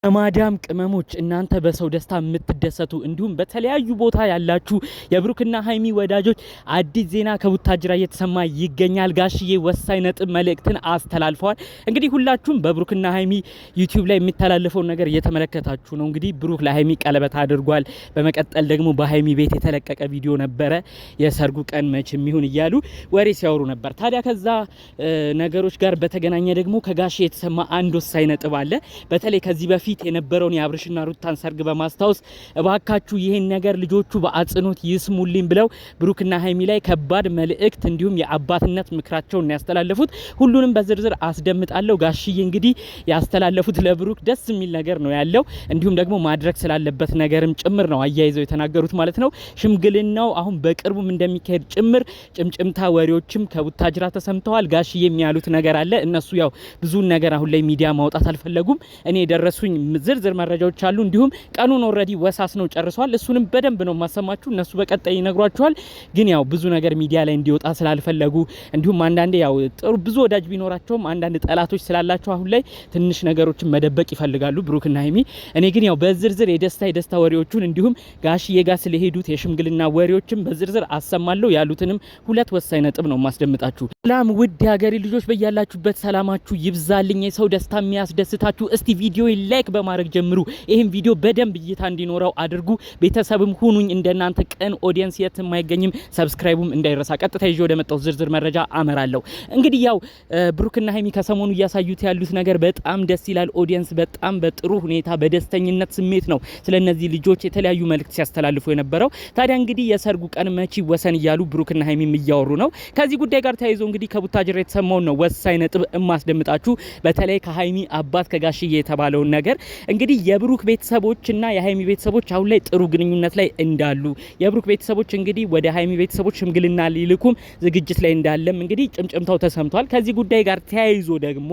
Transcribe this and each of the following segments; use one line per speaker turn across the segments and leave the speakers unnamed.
ማዳም ቅመሞች እናንተ በሰው ደስታ የምትደሰቱ እንዲሁም በተለያዩ ቦታ ያላችሁ የብሩክና ሃይሚ ወዳጆች አዲስ ዜና ከቡታጅራ እየተሰማ ይገኛል። ጋሽዬ ወሳኝ ነጥብ መልእክትን አስተላልፈዋል። እንግዲህ ሁላችሁም በብሩክና ሃይሚ ዩቲዩብ ላይ የሚተላለፈው ነገር እየተመለከታችሁ ነው። እንግዲህ ብሩክ ለሃይሚ ቀለበት አድርጓል። በመቀጠል ደግሞ በሃይሚ ቤት የተለቀቀ ቪዲዮ ነበረ። የሰርጉ ቀን መቼ የሚሆን እያሉ ወሬ ሲያወሩ ነበር። ታዲያ ከዛ ነገሮች ጋር በተገናኘ ደግሞ ከጋሽዬ የተሰማ አንድ ወሳኝ ነጥብ አለ። በተለይ ከዚህ በፊት የነበረውን የአብርሽና ሩታን ሰርግ በማስታወስ እባካችሁ ይሄን ነገር ልጆቹ በአጽኖት ይስሙልኝ ብለው ብሩክና ሃይሚ ላይ ከባድ መልእክት እንዲሁም የአባትነት ምክራቸውን ያስተላለፉት ሁሉንም በዝርዝር አስደምጣለሁ። ጋሽዬ እንግዲህ ያስተላለፉት ለብሩክ ደስ የሚል ነገር ነው ያለው እንዲሁም ደግሞ ማድረግ ስላለበት ነገርም ጭምር ነው አያይዘው የተናገሩት ማለት ነው። ሽምግልናው አሁን በቅርቡም እንደሚካሄድ ጭምር ጭምጭምታ ወሬዎችም ከቡታጅራ ተሰምተዋል። ጋሽዬ የሚያሉት ነገር አለ። እነሱ ያው ብዙ ነገር አሁን ላይ ሚዲያ ማውጣት አልፈለጉም። እኔ ደረሱኝ ዝርዝር መረጃዎች አሉ። እንዲሁም ቀኑን ኦሬዲ ወሳስ ነው ጨርሷል። እሱንም በደንብ ነው ማሰማችሁ። እነሱ በቀጣይ ይነግሯችኋል። ግን ያው ብዙ ነገር ሚዲያ ላይ እንዲወጣ ስላልፈለጉ እንዲሁም አንዳንዴ ያው ጥሩ ብዙ ወዳጅ ቢኖራቸውም አንዳንድ ጠላቶች ስላላቸው አሁን ላይ ትንሽ ነገሮችን መደበቅ ይፈልጋሉ ብሩክና ሃይሚ። እኔ ግን ያው በዝርዝር የደስታ ወሬዎቹን እንዲሁም ጋሽዬ ጋር ስለሄዱት የሽምግልና ወሬዎችን በዝርዝር አሰማለሁ። ያሉትንም ሁለት ወሳኝ ነጥብ ነው ማስደምጣችሁ። ሰላም ውድ ሀገሬ ልጆች በያላችሁበት ሰላማችሁ ይብዛልኝ። የሰው ደስታ የሚያስደስታችሁ እስቲ ቪዲዮ ላይክ በማድረግ ጀምሩ። ይሄን ቪዲዮ በደንብ እይታ እንዲኖረው አድርጉ። ቤተሰብም ሁኑኝ። እንደናንተ ቀን ኦዲየንስ የትም አይገኝም። ሰብስክራይቡም እንዳይረሳ። ቀጥታ ይዤ ወደ መጣው ዝርዝር መረጃ አመራለሁ። እንግዲህ ያው ብሩክና ሃይሚ ከሰሞኑ እያሳዩት ያሉት ነገር በጣም ደስ ይላል። ኦዲየንስ በጣም በጥሩ ሁኔታ በደስተኝነት ስሜት ነው ስለነዚህ ልጆች የተለያዩ መልእክት ሲያስተላልፉ የነበረው። ታዲያ እንግዲህ የሰርጉ ቀን መቼ ወሰን እያሉ ብሩክና ሃይሚም እያወሩ ነው። ከዚህ ጉዳይ ጋር ተያይዞ እንግዲህ ከቡታጅራ የተሰማው ነው ወሳኝ ነጥብ እማስደምጣችሁ። በተለይ ከሃይሚ አባት ከጋሽዬ የተባለው ነገር እንግዲህ የብሩክ ቤተሰቦችና የሃይሚ ቤተሰቦች አሁን ላይ ጥሩ ግንኙነት ላይ እንዳሉ የብሩክ ቤተሰቦች እንግዲህ ወደ ሃይሚ ቤተሰቦች ሽምግልና ሊልኩም ዝግጅት ላይ እንዳለም እንግዲህ ጭምጭምታው ተሰምቷል። ከዚህ ጉዳይ ጋር ተያይዞ ደግሞ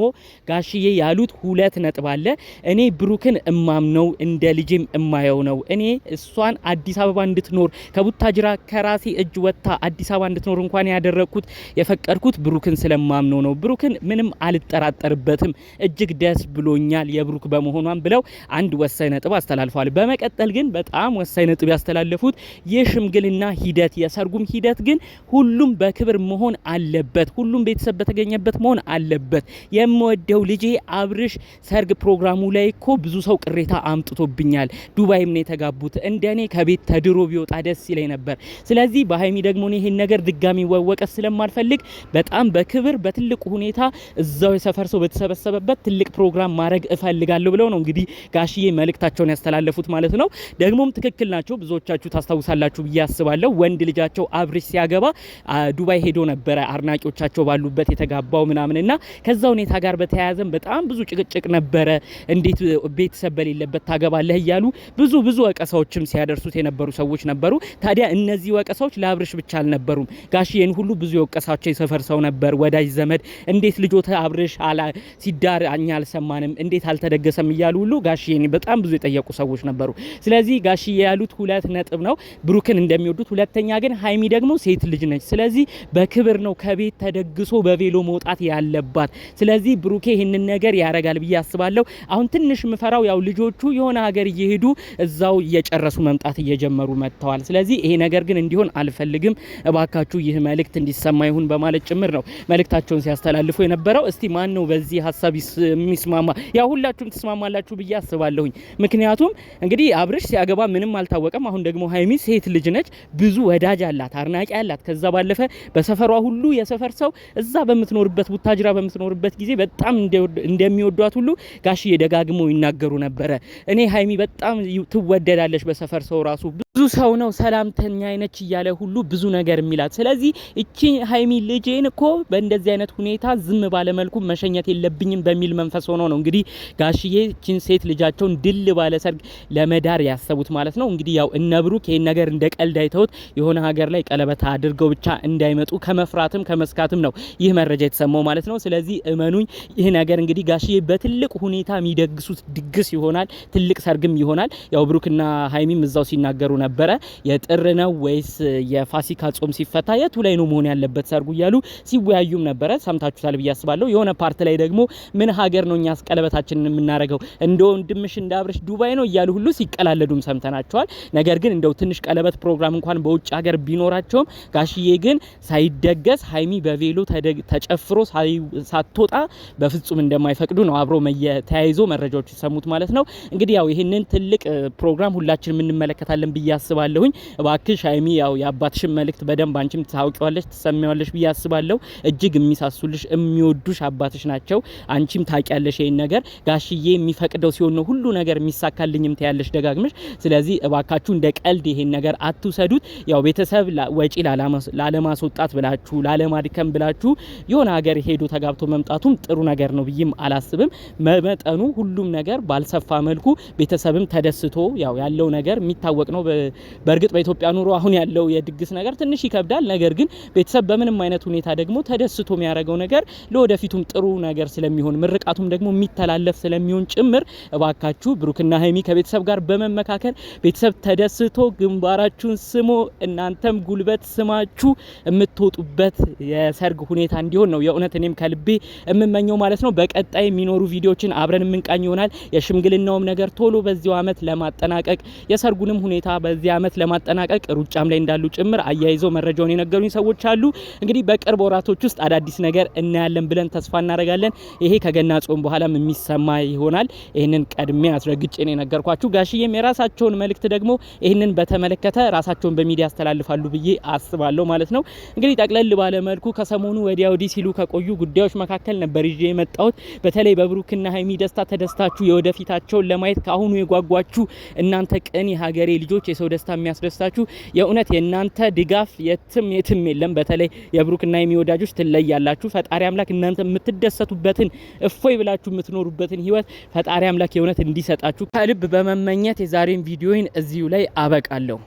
ጋሽዬ ያሉት ሁለት ነጥብ አለ። እኔ ብሩክን እማምነው እንደ ልጅም እማየው ነው። እኔ እሷን አዲስ አበባ እንድትኖር ከቡታጅራ ከራሴ እጅ ወጥታ አዲስ አበባ እንድትኖር እንኳን ያደረኩት የፈቀድኩት ብሩክን ስለማምነው ነው። ብሩክን ምንም አልጠራጠርበትም። እጅግ ደስ ብሎኛል የብሩክ በመሆኗን ብለው አንድ ወሳኝ ነጥብ አስተላልፈዋል። በመቀጠል ግን በጣም ወሳኝ ነጥብ ያስተላለፉት የሽምግልና ሂደት የሰርጉም ሂደት ግን ሁሉም በክብር መሆን አለበት። ሁሉም ቤተሰብ በተገኘበት መሆን አለበት። የምወደው ልጄ አብርሽ ሰርግ ፕሮግራሙ ላይ እኮ ብዙ ሰው ቅሬታ አምጥቶብኛል። ዱባይም ነው የተጋቡት። እንደኔ ከቤት ተድሮ ቢወጣ ደስ ይለኝ ነበር። ስለዚህ በሃይሚ ደግሞ ይሄን ነገር ድጋሚ ወወቀስ ስለማልፈልግ በጣም በክብር በትልቁ ሁኔታ እዛው የሰፈር ሰው በተሰበሰበበት ትልቅ ፕሮግራም ማድረግ እፈልጋለሁ ብለው ነው እንግዲህ ጋሽዬ መልእክታቸውን ያስተላለፉት ማለት ነው። ደግሞም ትክክል ናቸው። ብዙዎቻችሁ ታስታውሳላችሁ ብዬ አስባለሁ። ወንድ ልጃቸው አብርሽ ሲያገባ ዱባይ ሄዶ ነበረ አድናቂዎቻቸው ባሉበት የተጋባው ምናምንና ከዛ ሁኔታ ጋር በተያያዘም በጣም ብዙ ጭቅጭቅ ነበረ። እንዴት ቤተሰብ በሌለበት ታገባለህ እያሉ ብዙ ወቀሳዎችም ሲያደርሱት የነበሩ ሰዎች ነበሩ። ታዲያ እነዚህ ወቀሳዎች ለአብርሽ ብቻ አልነበሩም። ጋሽዬን ሁሉ ብዙ የወቀሳቸው የሰፈር ሰው ነበር፣ ወዳጅ ዘመድ። እንዴት ልጆተ አብርሽ ሲዳር እኛ አልሰማንም፣ እንዴት አልተደገሰም እያሉ ሁሉ ጋሽዬን በጣም ብዙ የጠየቁ ሰዎች ነበሩ። ስለዚህ ጋሽዬ ያሉት ሁለት ነጥብ ነው። ብሩክን እንደሚወዱት፣ ሁለተኛ ግን ሃይሚ ደግሞ ሴት ልጅ ነች። ስለዚህ በክብር ነው ከቤት ተደግሶ በቬሎ መውጣት ያለባት። ስለዚህ ብሩኬ ይህንን ነገር ያረጋል ብዬ አስባለሁ። አሁን ትንሽ ምፈራው ያው ልጆቹ የሆነ ሀገር እየሄዱ እዛው እየጨረሱ መምጣት እየጀመሩ መጥተዋል። ስለዚህ ይሄ ነገር ግን እንዲሆን አልፈልግም። እባካችሁ ይህ መልእክት እንዲሰማ ይሁን በማለት ጭምር ነው መልእክታቸውን ሲያስተላልፉ የነበረው። እስቲ ማን ነው በዚህ ሀሳብ የሚስማማ? ያው ሁላችሁም ተስማማላችሁ ብዬ አስባለሁኝ። ምክንያቱም እንግዲህ አብርሽ ሲያገባ ምንም አልታወቀም። አሁን ደግሞ ሃይሚ ሴት ልጅ ነች፣ ብዙ ወዳጅ አላት፣ አድናቂ አላት። ከዛ ባለፈ በሰፈሯ ሁሉ የሰፈር ሰው እዛ በምትኖርበት ቡታጅራ በምትኖርበት ጊዜ በጣም እንደሚወዷት ሁሉ ጋሽዬ ደጋግመው ይናገሩ ነበረ። እኔ ሃይሚ በጣም ትወደዳለች በሰፈር ሰው ራሱ ብዙ ሰው ነው ሰላምተኛ አይነች እያለ ሁሉ ብዙ ነገር የሚላት። ስለዚህ እቺ ሃይሚ ልጄን እኮ በእንደዚህ አይነት ሁኔታ ዝም ባለ መልኩ መሸኘት የለብኝም በሚል መንፈስ ሆኖ ነው እንግዲህ ጋሽዬ እቺን ሴት ልጃቸውን ድል ባለ ሰርግ ለመዳር ያሰቡት ማለት ነው። እንግዲህ ያው እነ ብሩክ ይሄን ነገር እንደ ቀልድ አይተውት የሆነ ሀገር ላይ ቀለበት አድርገው ብቻ እንዳይመጡ ከመፍራትም ከመስካትም ነው ይህ መረጃ የተሰማው ማለት ነው። ስለዚህ እመኑኝ ይህ ነገር እንግዲህ ጋሽዬ በትልቅ ሁኔታ የሚደግሱት ድግስ ይሆናል፣ ትልቅ ሰርግም ይሆናል። ያው ብሩክና ሃይሚም እዛው ሲናገሩ ነበረ የጥር ነው ወይስ የፋሲካ ጾም ሲፈታ የቱ ላይ ነው መሆን ያለበት ሰርጉ እያሉ ሲወያዩም ነበረ። ሰምታችሁታል ብዬ አስባለሁ። የሆነ ፓርት ላይ ደግሞ ምን ሀገር ነው እኛስ ቀለበታችንን የምናረገው እንደ ወንድምሽ እንዳብርሽ ዱባይ ነው እያሉ ሁሉ ሲቀላለዱም ሰምተናቸዋል። ነገር ግን እንደው ትንሽ ቀለበት ፕሮግራም እንኳን በውጭ ሀገር ቢኖራቸውም ጋሽዬ ግን ሳይደገስ ሀይሚ በቬሎ ተጨፍሮ ሳትወጣ በፍጹም እንደማይፈቅዱ ነው አብሮ ተያይዞ መረጃዎች ይሰሙት ማለት ነው። እንግዲህ ያው ይሄንን ትልቅ ፕሮግራም ሁላችንም እንመለከታለን ብዬ አስባለሁኝ። እባክሽ ሀይሚ ያው የአባትሽን መልእክት በደንብ አንቺም ታውቂዋለሽ ትሰሚዋለሽ ብዬ አስባለሁ። እጅግ የሚሳሱልሽ የሚወዱሽ አባትሽ ናቸው። አንቺም ታውቂያለሽ ይሄን ነገር። ጋሽዬ የሚፈቅደው ሲሆን ነው ሁሉ ነገር የሚሳካልኝም ትያለሽ ደጋግመሽ። ስለዚህ እባካችሁ እንደ ቀልድ ይሄን ነገር አትውሰዱት። ያው ቤተሰብ ወጪ ላለማስወጣት ብላችሁ ላለማድከም ብላችሁ የሆነ ሀገር ሄዶ ተጋብቶ መምጣቱም ጥሩ ነገር ነው ብዬም አላስብም። መጠኑ ሁሉም ነገር ባልሰፋ መልኩ ቤተሰብም ተደስቶ ያው ያለው ነገር የሚታወቅ ነው። በእርግጥ በኢትዮጵያ ኑሮ አሁን ያለው የድግስ ነገር ትንሽ ይከብዳል። ነገር ግን ቤተሰብ በምንም አይነት ሁኔታ ደግሞ ተደስቶ የሚያደርገው ነገር ለወደፊቱም ጥሩ ነገር ስለሚሆን ምርቃቱም ደግሞ የሚተላለፍ ስለሚሆን ጭምር እባካችሁ ብሩክና ሀይሚ ከቤተሰብ ጋር በመመካከል ቤተሰብ ተደስቶ ግንባራችሁን ስሞ እናንተም ጉልበት ስማችሁ የምትወጡበት የሰርግ ሁኔታ እንዲሆን ነው የእውነት እኔም ከልቤ የምመኘው ማለት ነው። በቀጣይ የሚኖሩ ቪዲዮችን አብረን የምንቃኝ ይሆናል። የሽምግልናውም ነገር ቶሎ በዚሁ አመት ለማጠናቀቅ የሰርጉንም ሁኔታ በዚህ አመት ለማጠናቀቅ ሩጫም ላይ እንዳሉ ጭምር አያይዘው መረጃውን የነገሩኝ ሰዎች አሉ። እንግዲህ በቅርብ ወራቶች ውስጥ አዳዲስ ነገር እናያለን ብለን ተስፋ እናደርጋለን። ይሄ ከገና ጾም በኋላም የሚሰማ ይሆናል። ይሄንን ቀድሜ አስረግጬ ነው የነገርኳችሁ። ጋሽዬም የራሳቸውን መልእክት ደግሞ ይሄንን በተመለከተ ራሳቸውን በሚዲያ ያስተላልፋሉ ብዬ አስባለሁ ማለት ነው። እንግዲህ ጠቅለል ባለ መልኩ ከሰሞኑ ወዲያ ወዲህ ሲሉ ከቆዩ ጉዳዮች መካከል ነበር ይዤ የመጣሁት። በተለይ በብሩክና ሀይሚ ደስታ ተደስታችሁ የወደፊታቸውን ለማየት ካሁኑ የጓጓችሁ እናንተ ቅን የሀገሬ ልጆች የሰው ደስታ የሚያስደስታችሁ የእውነት የእናንተ ድጋፍ የትም የለም። በተለይ የብሩክና ሀይሚ ወዳጆች ትለያላችሁ። ፈጣሪ አምላክ እናንተ የምትደሰቱበትን እፎይ ብላችሁ የምትኖሩበትን ህይወት ፈጣሪ አምላክ የእውነት እንዲሰጣችሁ ከልብ በመመኘት የዛሬን ቪዲዮን እዚሁ ላይ አበቃለሁ።